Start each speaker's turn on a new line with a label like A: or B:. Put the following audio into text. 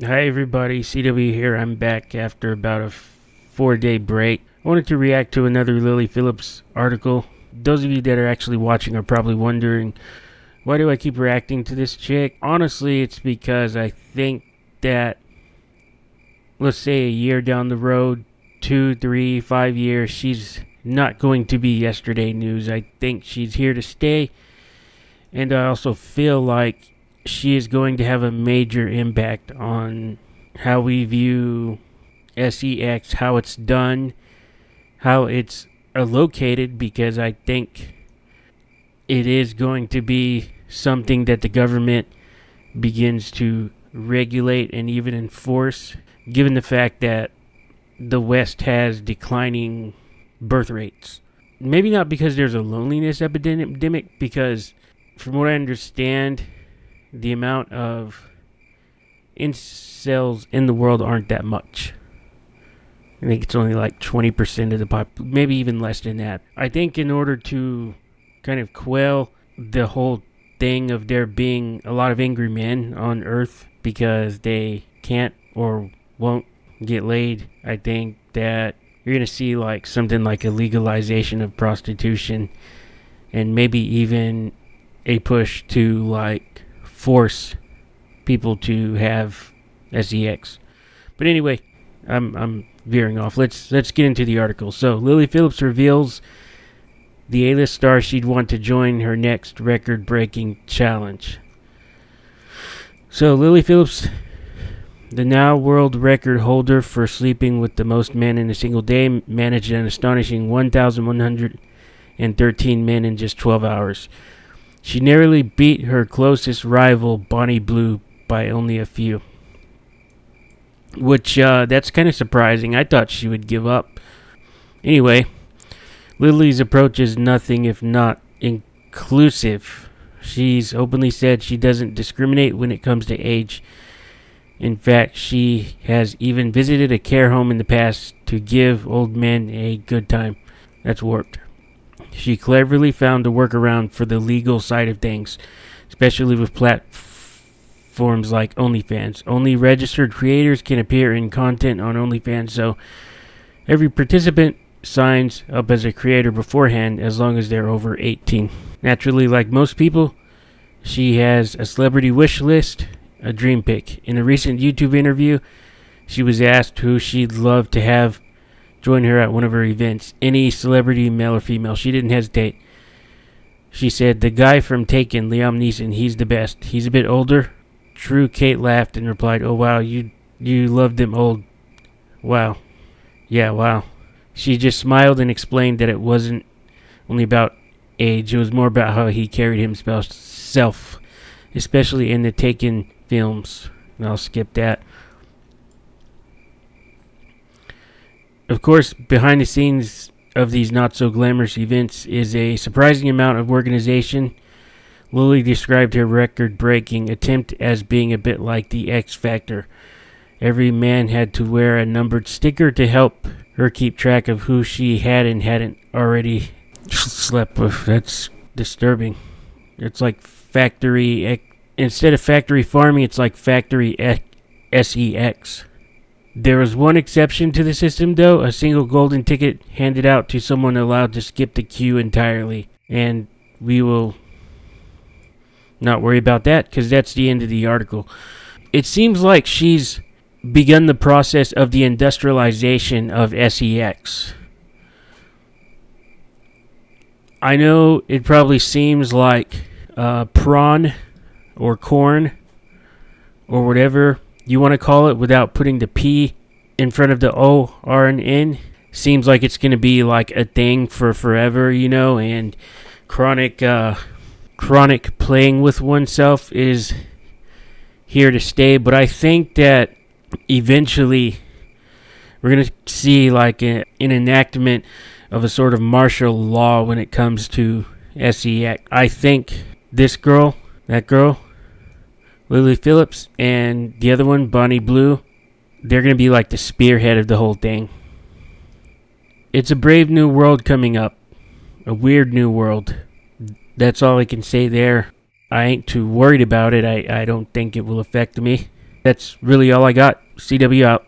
A: Hi everybody, CW here. I'm back after about a 4-day break. I wanted to react to another Lily Phillips article. Those of you that are actually watching are probably wondering, why do I keep reacting to this chick? Honestly, it's because I think that, let's say a year down the road, 2, 3, 5 years, she's not going to be yesterday news. I think she's here to stay, and I also feel like she is going to have a major impact on how we view SEX, how it's done, how it's located, because I think it is going to be something that the government begins to regulate and even enforce, given the fact that the West has declining birth rates. Maybe not because there's a loneliness epidemic, because from what I understand, the amount of incels in the world aren't that much. I think it's only like 20% of the maybe even less than that. I think in order to kind of quell the whole thing of there being a lot of angry men on Earth because they can't or won't get laid, I think that you're going to see like something like a legalization of prostitution, and maybe even a push to like force people to have sex. But anyway, I'm veering off. Let's get into the article. So Lily Phillips reveals the A-list star she'd want to join her next record-breaking challenge. So Lily Phillips, the now world record holder for sleeping with the most men in a single day, managed an astonishing 1,113 men in just 12 hours. She narrowly beat her closest rival, Bonnie Blue, by only a few. Which, that's kind of surprising. I thought she would give up. Anyway, Lily's approach is nothing if not inclusive. She's openly said she doesn't discriminate when it comes to age. In fact, she has even visited a care home in the past to give old men a good time. That's warped. She cleverly found a workaround for the legal side of things, especially with platforms like OnlyFans. Only registered creators can appear in content on OnlyFans, so every participant signs up as a creator beforehand as long as they're over 18. Naturally, like most people, she has a celebrity wish list, a dream pick. In a recent YouTube interview, she was asked who she'd love to have join her at one of her events. Any celebrity, male or female. She didn't hesitate. She said, "The guy from Taken, Liam Neeson, he's the best. He's a bit older." True Kate laughed and replied, "Oh wow, you loved him old. Wow. Yeah, wow." She just smiled and explained that it wasn't only about age, it was more about how he carried himself, especially in the Taken films. And I'll skip that. Of course, behind the scenes of these not so glamorous events is a surprising amount of organization. Lily described her record-breaking attempt as being a bit like the X Factor. Every man had to wear a numbered sticker to help her keep track of who she had and hadn't already slept with. That's disturbing. It's like instead of factory farming, it's like factory sex. There was one exception to the system, though: a single golden ticket handed out to someone allowed to skip the queue entirely. And we will not worry about that, because that's the end of the article. It seems like she's begun the process of the industrialization of sex. I know it probably seems like prawn or corn or whatever you want to call it without putting the P in front of the O, R, and N. Seems like it's going to be like a thing for forever, and chronic playing with oneself is here to stay. But I think that eventually we're going to see like an enactment of a sort of martial law when it comes to sex. I think that girl, Lily Phillips, and the other one, Bonnie Blue, they're going to be like the spearhead of the whole thing. It's a brave new world coming up. A weird new world. That's all I can say there. I ain't too worried about it. I don't think it will affect me. That's really all I got. CW out.